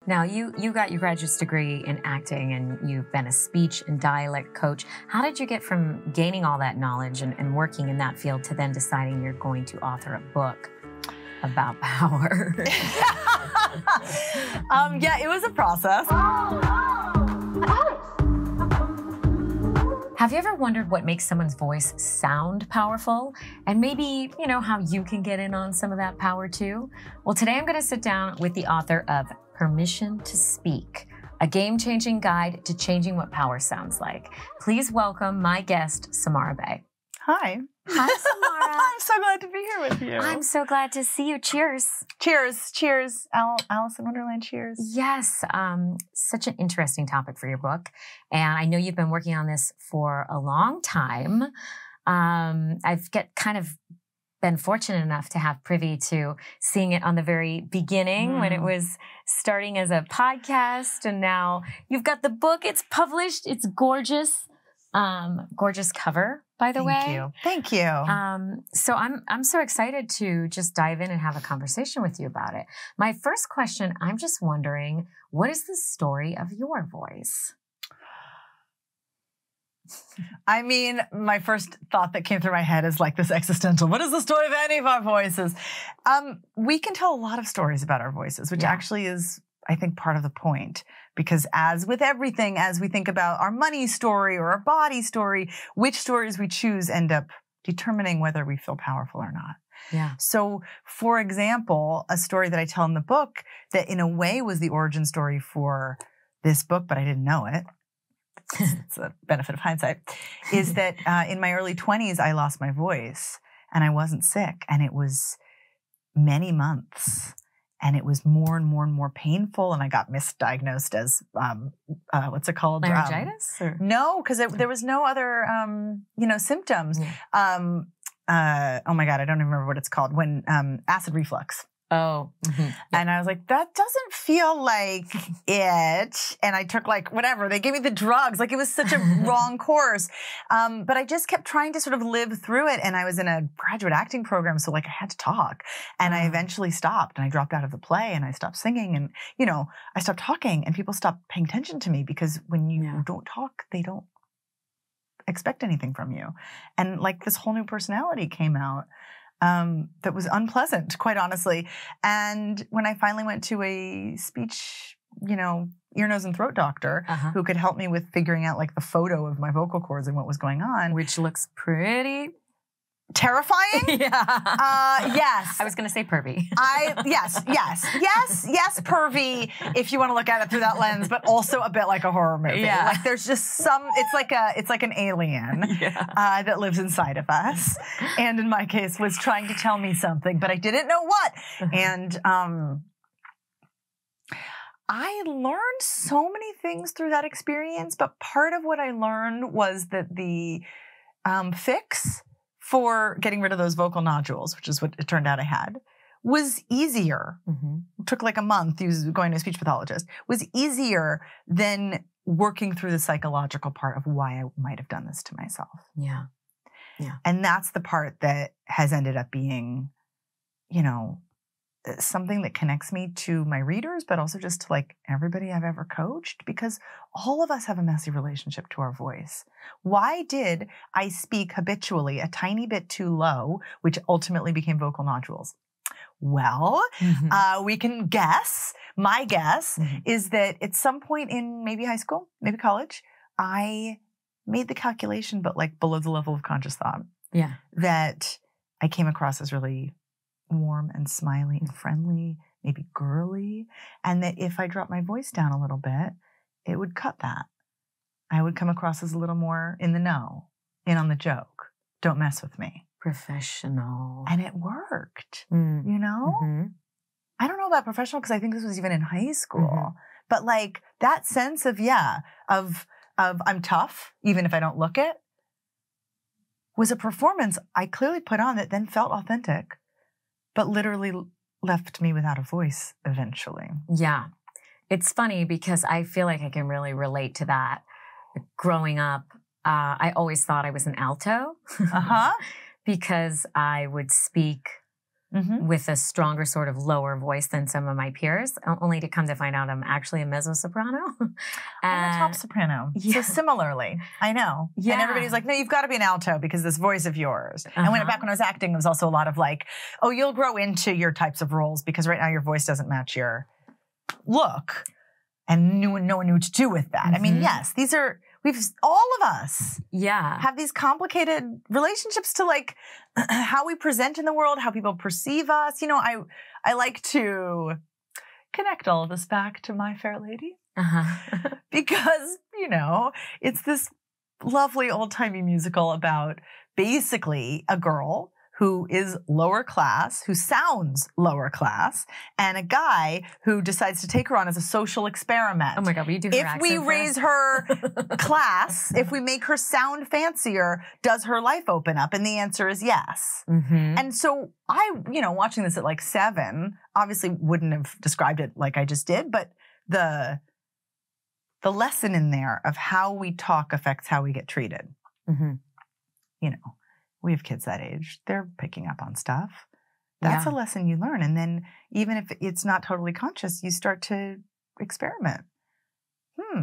Now, you got your graduate degree in acting and you've been a speech and dialect coach. How did you get from gaining all that knowledge and working in that field to then deciding you're going to author a book about power? Yeah, it was a process. Have you ever wondered what makes someone's voice sound powerful? And maybe, how you can get in on some of that power too? Well, today I'm going to sit down with the author of Permission to Speak, a game-changing guide to changing what power sounds like. Please welcome my guest, Samara Bay. Hi. Hi, Samara. I'm so glad to be here with you. I'm so glad to see you. Cheers. Cheers. Cheers. Alicyn, Wonderland, cheers. Yes. Such an interesting topic for your book. And I know you've been working on this for a long time. I've been fortunate enough to have privy to seeing it on the very beginning when it was starting as a podcast. And now you've got the book. It's published. It's gorgeous. Gorgeous cover, by the way. Thank you. So I'm so excited to just dive in and have a conversation with you about it. My first question, I'm just wondering, what is the story of your voice? I mean, my first thought that came through my head is like this existential, what is the story of any of our voices? We can tell a lot of stories about our voices, which actually is, I think, part of the point. Because as with everything, as we think about our money story or our body story, which stories we choose end up determining whether we feel powerful or not. Yeah. So, for example, a story that I tell in the book that in a way was the origin story for this book, but I didn't know it. It's a benefit of hindsight, is that in my early 20s, I lost my voice and I wasn't sick. And it was many months. And it was more and more and more painful. And I got misdiagnosed as, what's it called? Laryngitis? No, because there was no other, symptoms. Yeah. Oh my God, I don't even remember what it's called. When acid reflux. Oh. Mm-hmm. Yeah. And I was like, that doesn't feel like it. And I took whatever. They gave me the drugs. It was such a wrong course. But I just kept trying to sort of live through it. And I was in a graduate acting program. So I had to talk. And I eventually stopped and I dropped out of the play and I stopped singing. And, I stopped talking and people stopped paying attention to me because when you don't talk, they don't expect anything from you. And this whole new personality came out. That was unpleasant, quite honestly. And when I finally went to a speech, ear, nose, and throat doctor who could help me with figuring out the photo of my vocal cords and what was going on. Which looks pretty terrifying? Yeah. Yes. I was going to say pervy. Yes, pervy, if you want to look at it through that lens, but also a bit like a horror movie. Yeah. There's just it's like an alien that lives inside of us. And in my case was trying to tell me something, but I didn't know what. And I learned so many things through that experience, but part of what I learned was that the fix for getting rid of those vocal nodules, which is what it turned out I had, was easier. It took a month going to a speech pathologist, was easier than working through the psychological part of why I might have done this to myself. Yeah. Yeah. And that's the part that has ended up being, something that connects me to my readers, but also just to everybody I've ever coached, because all of us have a messy relationship to our voice. Why did I speak habitually a tiny bit too low, which ultimately became vocal nodules? Well, we can guess. My guess is that at some point in maybe high school, maybe college, I made the calculation, but below the level of conscious thought. Yeah. That I came across as really warm and smiley and friendly, maybe girly, and that if I dropped my voice down a little bit, it would cut that. I would come across as a little more in the know, in on the joke. Don't mess with me. Professional. And it worked, I don't know about professional because I think this was even in high school, but that sense of I'm tough, even if I don't look it, was a performance I clearly put on that then felt authentic, but literally left me without a voice eventually. Yeah. It's funny because I feel like I can really relate to that. Growing up, I always thought I was an alto because I would speak with a stronger sort of lower voice than some of my peers, only to come to find out I'm actually a mezzo-soprano. I'm a top soprano. So similarly, I know. Yeah. And everybody's like, no, you've got to be an alto because this voice of yours. And back when I was acting, it was also a lot of like, oh, you'll grow into your types of roles because right now your voice doesn't match your look. And no one knew what to do with that. I mean, yes, all of us have these complicated relationships to like how we present in the world, how people perceive us. You know, I like to connect all of this back to My Fair Lady because, you know, it's this lovely old-timey musical about basically a girl who is lower class, who sounds lower class, and a guy who decides to take her on as a social experiment. Oh my God, will you do her accent? If we raise her class, if we make her sound fancier, does her life open up? And the answer is yes. And so I, you know, watching this at like 7, obviously wouldn't have described it like I just did, but the lesson in there of how we talk affects how we get treated. You know. We have kids that age. They're picking up on stuff. That's a lesson you learn. And then even if it's not totally conscious, you start to experiment.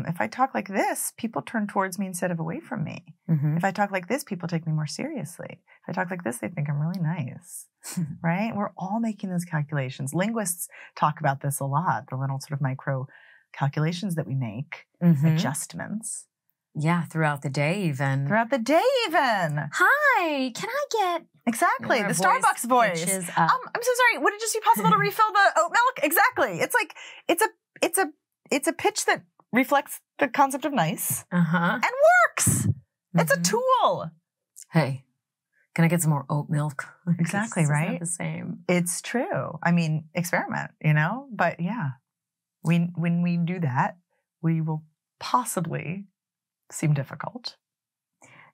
If I talk like this, people turn towards me instead of away from me. If I talk like this, people take me more seriously. If I talk like this, they think I'm really nice. Right? We're all making those calculations. Linguists talk about this a lot, the little sort of micro calculations that we make, adjustments. Yeah, throughout the day even. Throughout the day even. Hi, can I get... Exactly, the Starbucks voice. I'm so sorry, would it just be possible to refill the oat milk? Exactly. It's like, it's a pitch that reflects the concept of nice and works. It's a tool. Hey, can I get some more oat milk? Exactly, right? It's not the same. It's true. I mean, experiment, you know? But yeah, when we do that, we will possibly seem difficult.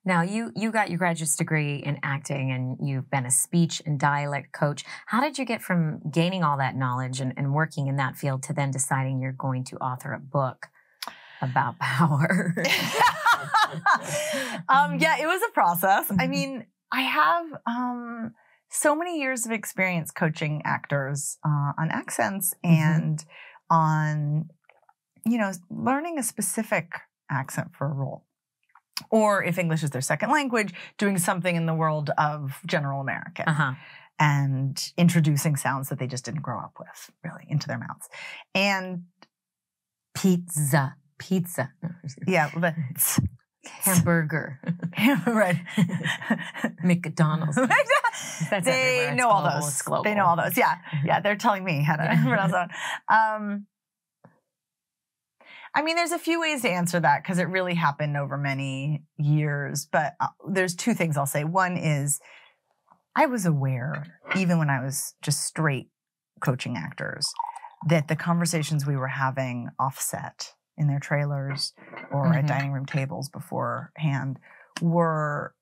Now, you got your graduate's degree in acting and you've been a speech and dialect coach. How did you get from gaining all that knowledge and working in that field to then deciding you're going to author a book about power? Yeah, it was a process. I mean, I have so many years of experience coaching actors on accents and on, you know, learning a specific accent for a role. Or if English is their second language, doing something in the world of general American and introducing sounds that they just didn't grow up with, really, into their mouths. And pizza. Yeah. Hamburger. Right. McDonald's. That's they know all those. They know all those. Yeah. Yeah. They're telling me how to pronounce that. I mean, there's a few ways to answer that because it really happened over many years. But there's 2 things I'll say. One is I was aware, even when I was just straight coaching actors, that the conversations we were having offset in their trailers or at dining room tables beforehand were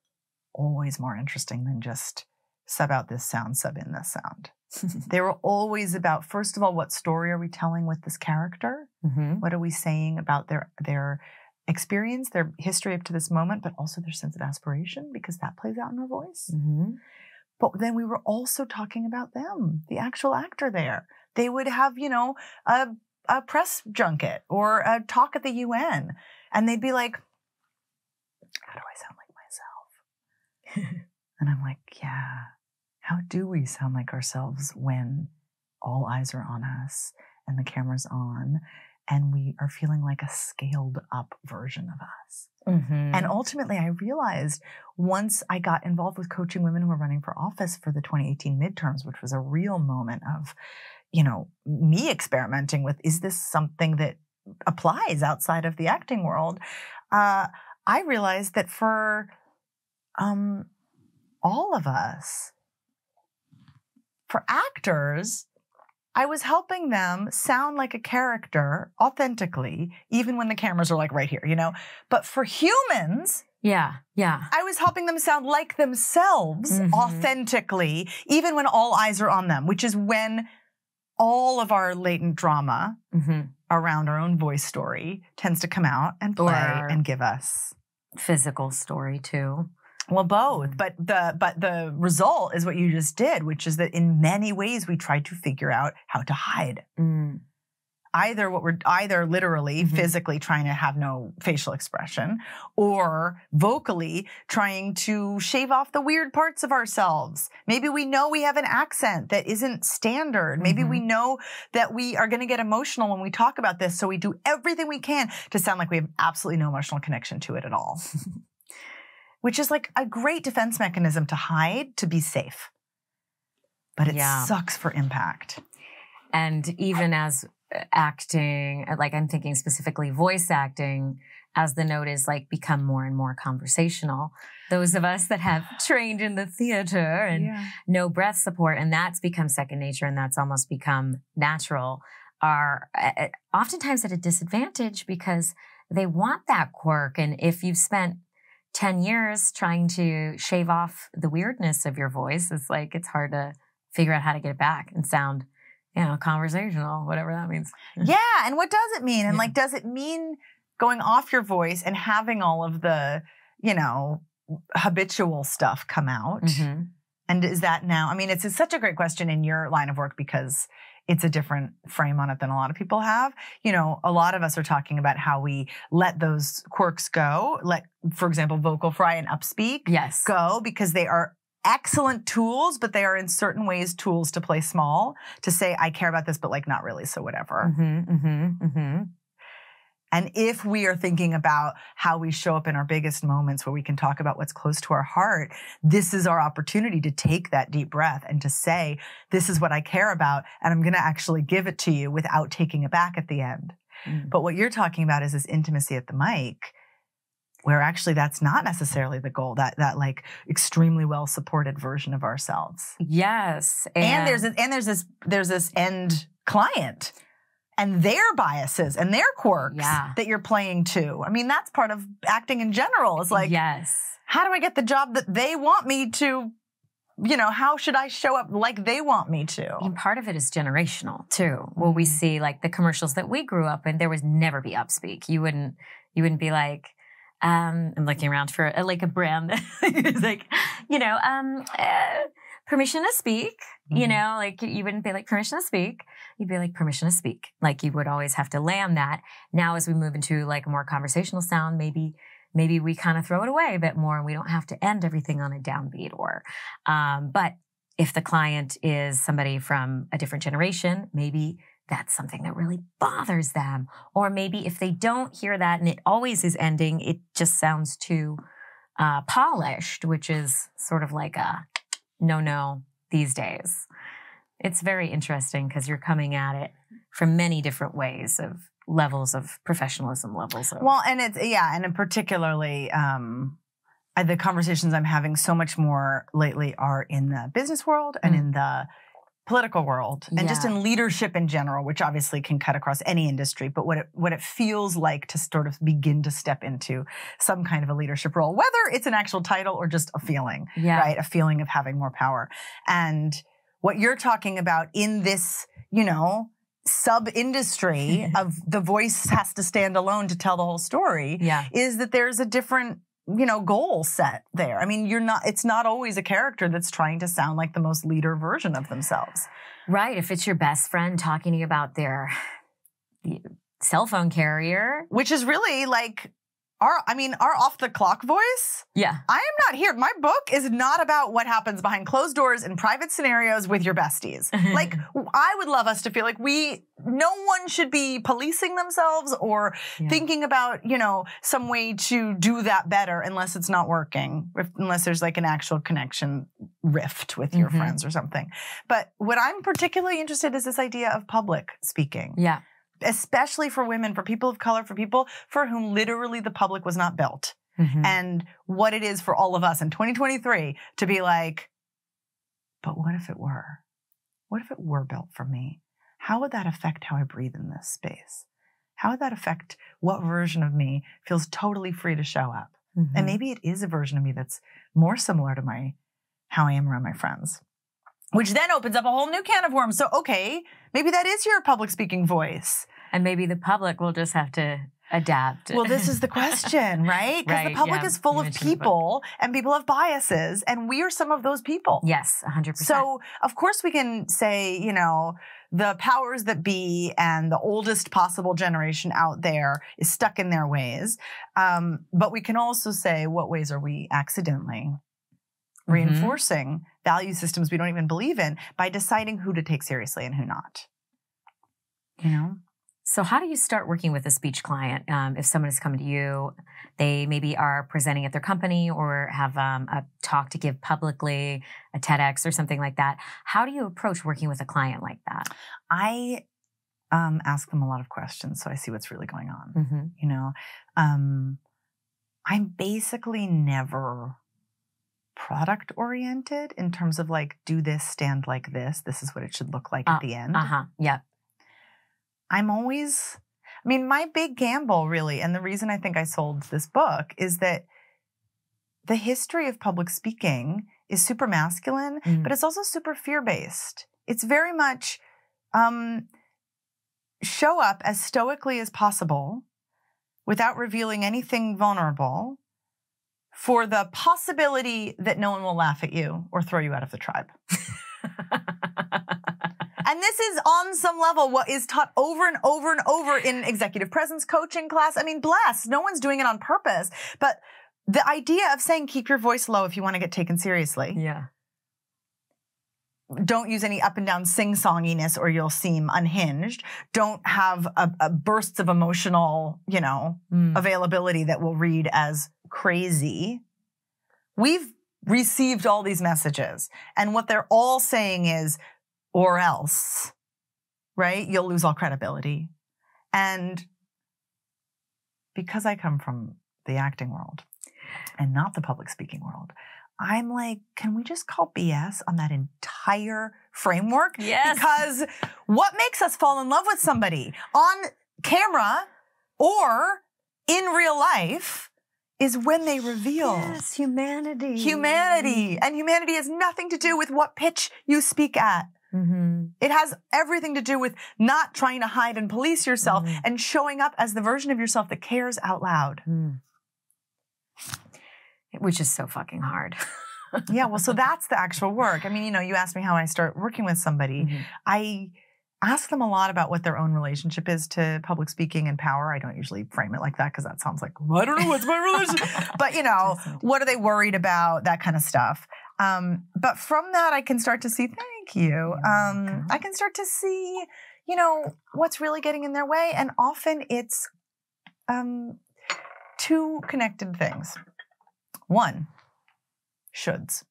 always more interesting than just sub out this sound, sub in this sound. They were always about, first of all, what story are we telling with this character? What are we saying about their experience, their history up to this moment, but also their sense of aspiration, because that plays out in their voice. But then we were also talking about them, the actual actor there. They would have, you know, a press junket or a talk at the UN, and they'd be like, how do I sound like myself? And I'm like, yeah. How do we sound like ourselves when all eyes are on us and the camera's on and we are feeling like a scaled up version of us? And ultimately, I realized once I got involved with coaching women who were running for office for the 2018 midterms, which was a real moment of, you know, me experimenting with, is this something that applies outside of the acting world? I realized that for all of us, for actors, I was helping them sound like a character authentically, even when the cameras are like right here, you know? But for humans, I was helping them sound like themselves authentically, even when all eyes are on them, which is when all of our latent drama around our own voice story tends to come out and play and give us physical story too. Well, both, but the result is what you just did, which is that in many ways we tried to figure out how to hide. Mm. Either literally, physically trying to have no facial expression, or vocally trying to shave off the weird parts of ourselves. Maybe we know we have an accent that isn't standard. Maybe we know that we are going to get emotional when we talk about this, so we do everything we can to sound like we have absolutely no emotional connection to it at all. Which is like a great defense mechanism to hide, to be safe. But it sucks for impact. And even as acting, like I'm thinking specifically voice acting, as the note is like become more and more conversational. Those of us that have trained in the theater and know breath support, and that's become second nature and that's almost become natural, are oftentimes at a disadvantage because they want that quirk. And if you've spent 10 years trying to shave off the weirdness of your voice, it's like, it's hard to figure out how to get it back and sound, conversational, whatever that means. Yeah. And what does it mean? And like, does it mean going off your voice and having all of the, habitual stuff come out? And is that now, I mean, it's such a great question in your line of work because it's a different frame on it than a lot of people have. A lot of us are talking about how we let those quirks go. Let, for example, vocal fry and upspeak go because they are excellent tools, but they are in certain ways tools to play small, to say, I care about this, but like not really, so whatever. And if we are thinking about how we show up in our biggest moments where we can talk about what's close to our heart, this is our opportunity to take that deep breath and to say, this is what I care about, and I'm going to actually give it to you without taking it back at the end. But what you're talking about is this intimacy at the mic, where actually that's not necessarily the goal, that like extremely well supported version of ourselves. Yes. And there's this end client and their biases and their quirks that you're playing to. I mean, that's part of acting in general. It's like, how do I get the job that they want me to, how should I show up like they want me to? And part of it is generational too. Well, we see like the commercials that we grew up in, there was never be upspeak. You wouldn't be like, I'm looking around for a brand that is like, permission to speak, like you wouldn't be like permission to speak. You'd be like permission to speak. Like you would always have to land that. Now, as we move into like a more conversational sound, maybe we kind of throw it away a bit more and we don't have to end everything on a downbeat but if the client is somebody from a different generation, maybe that's something that really bothers them. Or maybe if they don't hear that and it always is ending, it just sounds too polished, which is sort of like a no these days. It's very interesting because you're coming at it from many different ways of levels of professionalism, Well, and and particularly the conversations I'm having so much more lately are in the business world and in the political world and just in leadership in general, which obviously can cut across any industry, but what it feels like to sort of begin to step into some kind of a leadership role, whether it's an actual title or just a feeling, right? A feeling of having more power. And what you're talking about in this, sub-industry of the voice has to stand alone to tell the whole story is that there's a different goal set there. I mean, it's not always a character that's trying to sound like the most leader version of themselves. Right. If it's your best friend talking to you about their cell phone carrier. Which is really like our off the clock voice. Yeah. I am not here. My book is not about what happens behind closed doors in private scenarios with your besties. Like, I would love us to feel like no one should be policing themselves or thinking about, some way to do that better unless it's not working, unless there's like an actual connection rift with your friends or something. But what I'm particularly interested in is this idea of public speaking. Yeah. Especially for women, for people of color, for people for whom literally the public was not built. And what it is for all of us in 2023 to be like, but what if it were? What if it were built for me? How would that affect how I breathe in this space? How would that affect what version of me feels totally free to show up? And maybe it is a version of me that's more similar to how I am around my friends. Which then opens up a whole new can of worms. So, okay, maybe that is your public speaking voice. And maybe the public will just have to adapt? Well, this is the question, right? Because the public is full of people and people have biases, and we are some of those people. Yes, 100%. So, of course, we can say, the powers that be and the oldest possible generation out there is stuck in their ways. But we can also say, what ways are we accidentally reinforcing value systems we don't even believe in by deciding who to take seriously and who not? So how do you start working with a speech client? If someone is coming to you, they maybe are presenting at their company or have a talk to give publicly, a TEDx or something like that. How do you approach working with a client like that? I ask them a lot of questions so I see what's really going on. I'm basically never product oriented in terms of like, do this, stand like this. This is what it should look like at the end. Yep. I'm always, my big gamble really, and the reason I think I sold this book is that the history of public speaking is super masculine, but it's also super fear-based. It's very much show up as stoically as possible without revealing anything vulnerable for the possibility that no one will laugh at you or throw you out of the tribe. And this is on some level what is taught over and over and over in executive presence coaching class. Bless, no one's doing it on purpose. But the idea of saying keep your voice low if you want to get taken seriously. Yeah. Don't use any up and down sing-songiness or you'll seem unhinged. Don't have a bursts of emotional, availability that will read as crazy. We've received all these messages. And what they're all saying is, or else, right? You'll lose all credibility. And because I come from the acting world and not the public speaking world, I'm like, can we just call BS on that entire framework? Yes. Because what makes us fall in love with somebody on camera or in real life is when they reveal humanity. And humanity has nothing to do with what pitch you speak at. It has everything to do with not trying to hide and police yourself and showing up as the version of yourself that cares out loud. Which is so fucking hard. Yeah, well, so that's the actual work. You asked me how I start working with somebody. I ask them a lot about what their own relationship is to public speaking and power. I don't usually frame it like that because that sounds like, I don't know, what's my relationship? But, what are they worried about? That kind of stuff. But from that, I can start to see, thank you. I can start to see, what's really getting in their way. And often it's two connected things. One, shoulds.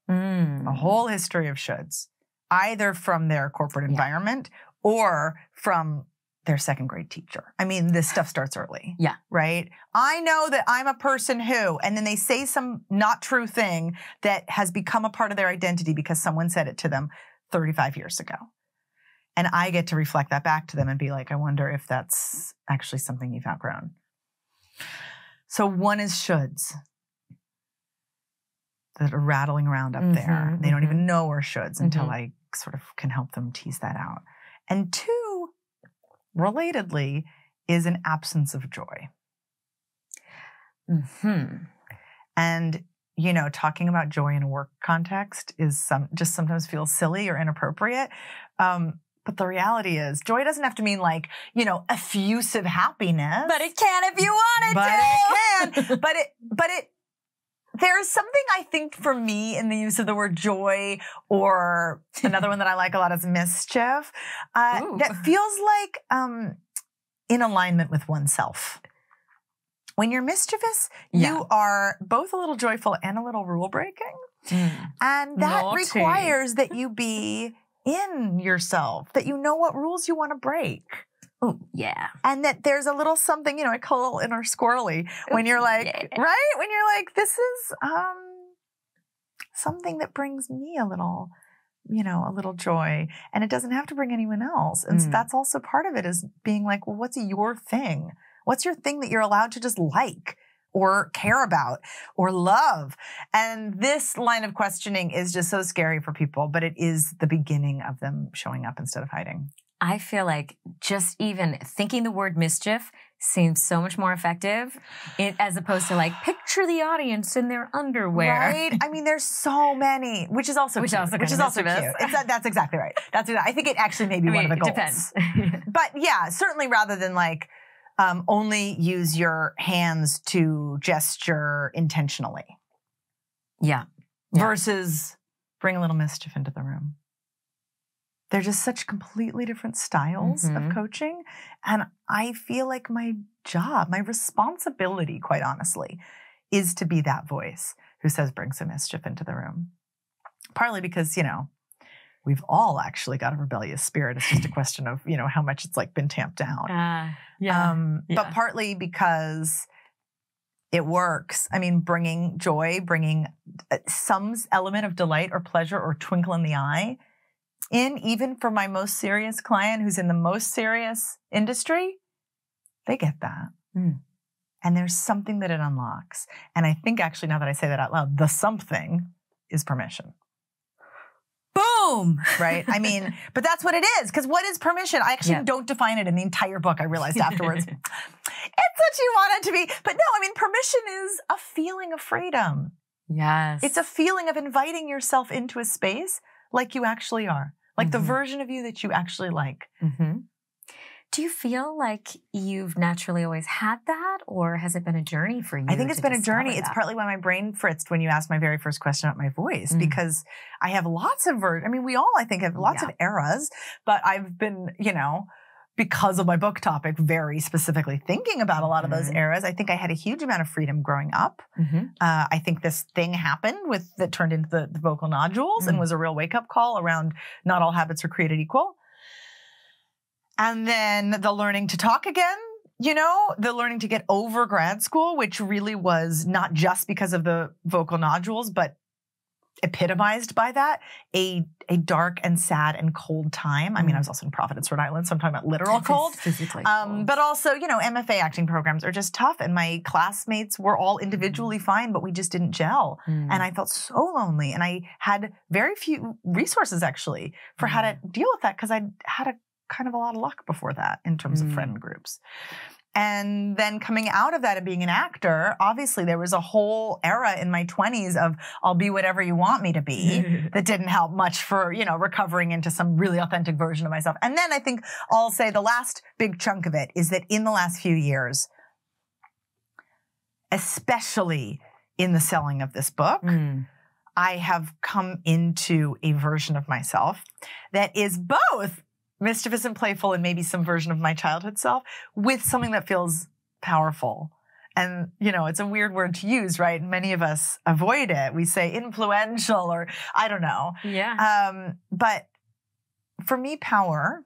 A whole history of shoulds, either from their corporate environment or from their second grade teacher. This stuff starts early. Yeah. Right? I know that I'm a person who, and then they say some not true thing that has become a part of their identity because someone said it to them 35 years ago. And I get to reflect that back to them and be like, I wonder if that's actually something you've outgrown. So one is shoulds that are rattling around up there. They don't even know are shoulds until I sort of can help them tease that out. And two, relatedly, is an absence of joy. And, talking about joy in a work context is just sometimes feels silly or inappropriate. But the reality is joy doesn't have to mean like, effusive happiness. But it can if you want it to. But it can. There's something I think for me in the use of the word joy, or another one that I like a lot is mischief, that feels like in alignment with oneself. When you're mischievous, you are both a little joyful and a little rule breaking. And that requires that you be in yourself, that you know what rules you want to break. Oh, yeah. And that there's a little something, I call a little inner squirrely when you're like, right? When you're like, this is something that brings me a little, a little joy. And it doesn't have to bring anyone else. And so that's also part of it, is being like, well, what's your thing? What's your thing that you're allowed to just like or care about or love? And this line of questioning is just so scary for people, but it is the beginning of them showing up instead of hiding. I feel like just even thinking the word mischief seems so much more effective as opposed to like picture the audience in their underwear. Right? I mean, there's so many, which is also cute. That's exactly right. I think it actually may be one of the goals. Depends. But yeah, certainly rather than like only use your hands to gesture intentionally. Yeah. Versus bring a little mischief into the room. They're just such completely different styles of coaching. And I feel like my job, my responsibility, quite honestly, is to be that voice who says, bring some mischief into the room. Partly because, we've all actually got a rebellious spirit. It's just a question of, how much it's like been tamped down. But partly because it works. I mean, bringing joy, bringing some element of delight or pleasure or twinkle in the eye even for my most serious client who's in the most serious industry, they get that. And there's something that it unlocks. And I think actually now that I say that out loud, the something is permission. Boom! Right? I mean, but that's what it is. Because what is permission? I actually don't define it in the entire book. I realized afterwards. It's what you want it to be. But no, I mean, permission is a feeling of freedom. Yes. It's a feeling of inviting yourself into a space like you actually are. Like the version of you that you actually like. Do you feel like you've naturally always had that, or has it been a journey for you? I think it's been a journey. It's partly why my brain fritzed when you asked my very first question about my voice, because I have lots of we all, I think, have lots of eras, but I've been, because of my book topic, very specifically thinking about a lot of those eras. I think I had a huge amount of freedom growing up. I think this thing happened that turned into the vocal nodules and was a real wake-up call around not all habits are created equal. And then the learning to talk again, the learning to get over grad school, which really was not just because of the vocal nodules, but epitomized by that, a dark and sad and cold time. I mean, I was also in Providence, Rhode Island, so I'm talking about literal cold. Physically cold. But also, MFA acting programs are just tough. And my classmates were all individually fine, but we just didn't gel. And I felt so lonely. And I had very few resources, actually, for how to deal with that, because I had a kind of a lot of luck before that in terms of friend groups. And then coming out of that and being an actor, obviously there was a whole era in my 20s of I'll be whatever you want me to be that didn't help much for, recovering into some really authentic version of myself. And then I think I'll say the last big chunk of it is that in the last few years, especially in the selling of this book, I have come into a version of myself that is both mischievous and playful and maybe some version of my childhood self with something that feels powerful. And, it's a weird word to use, right? Many of us avoid it. We say influential or I don't know. Yeah. But for me, power,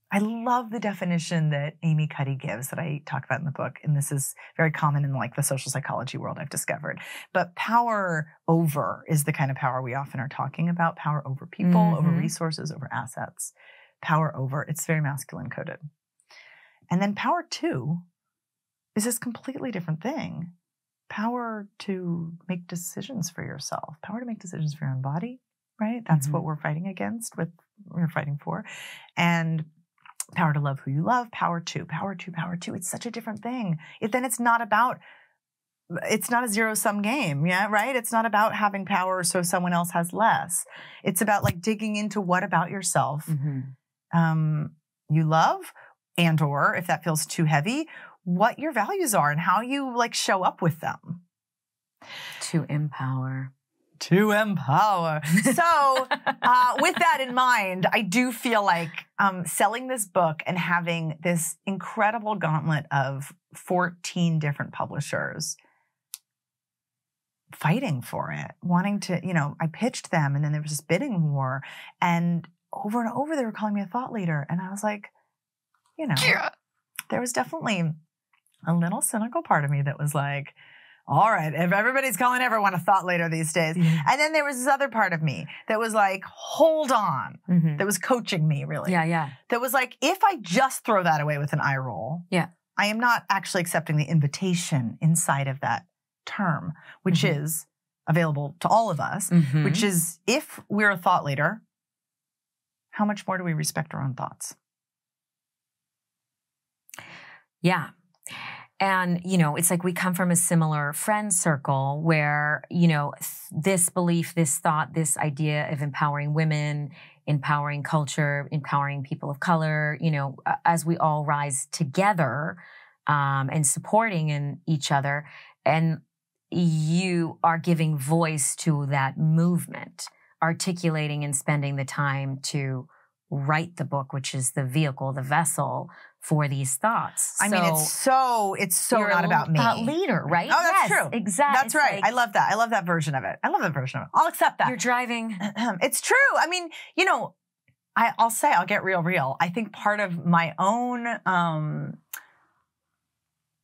I love the definition that Amy Cuddy gives that I talk about in the book. And this is very common in the social psychology world, I've discovered. But power over is the kind of power we often are talking about. Power over people, over resources, over assets. Power over, it's very masculine coded. And then power to is this completely different thing. Power to make decisions for yourself. Power to make decisions for your own body, right? That's what we're fighting against, we're fighting for. And power to love who you love, power to. It's such a different thing. It's not a zero-sum game, right? It's not about having power so someone else has less. It's about digging into what about yourself you love, and or if that feels too heavy, what your values are and how you show up with them. To empower. So with that in mind, I do feel like selling this book and having this incredible gauntlet of 14 different publishers fighting for it, wanting to, I pitched them and then there was this bidding war, and over they were calling me a thought leader. And I was like, there was definitely a little cynical part of me that was like, all right, if everybody's calling everyone a thought leader these days. And then there was this other part of me that was like, hold on, that was coaching me really. Yeah. That was like, if I just throw that away with an eye roll, I am not actually accepting the invitation inside of that term, which is available to all of us, which is if we're a thought leader, how much more do we respect our own thoughts? Yeah. And, it's like we come from a similar friend circle where, this belief, this thought, this idea of empowering women, empowering culture, empowering people of color, as we all rise together and supporting in each other. And you are giving voice to that movement, articulating and spending the time to write the book, which is the vehicle, the vessel for these thoughts. I mean, it's so not about me. Leader, right? Oh, that's true. Exactly. That's right. I love that. I love that version of it. I'll accept that. You're driving. It's true. I mean, I'll get real. I think part of my own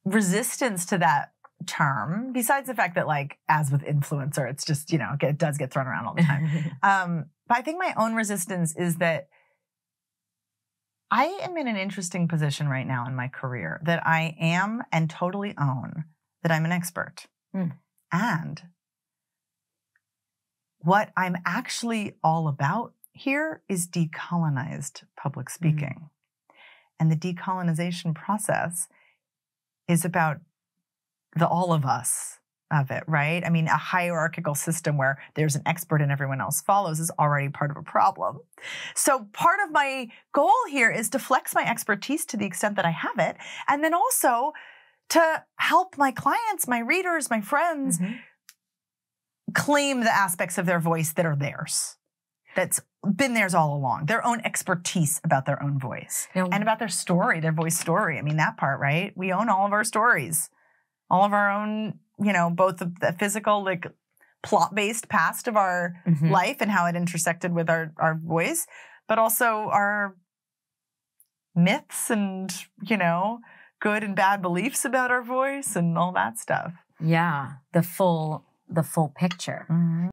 resistance to that term, besides the fact that, like, as with influencer, it's just, it does get thrown around all the time. But I think my own resistance is that I am in an interesting position right now in my career that I am and totally own that I'm an expert. And what I'm actually all about here is decolonized public speaking. And the decolonization process is about the all of us of it, right? I mean, a hierarchical system where there's an expert and everyone else follows is already part of a problem. So part of my goal here is to flex my expertise to the extent that I have it, and then also to help my clients, my readers, my friends claim the aspects of their voice that are theirs. That's been theirs all along, their own expertise about their own voice and about their story, their voice story. I mean, that part, right? We own all of our stories, all of our own, both the physical, like, plot-based past of our life and how it intersected with our voice, but also our myths and, good and bad beliefs about our voice and all that stuff. Yeah. The full picture.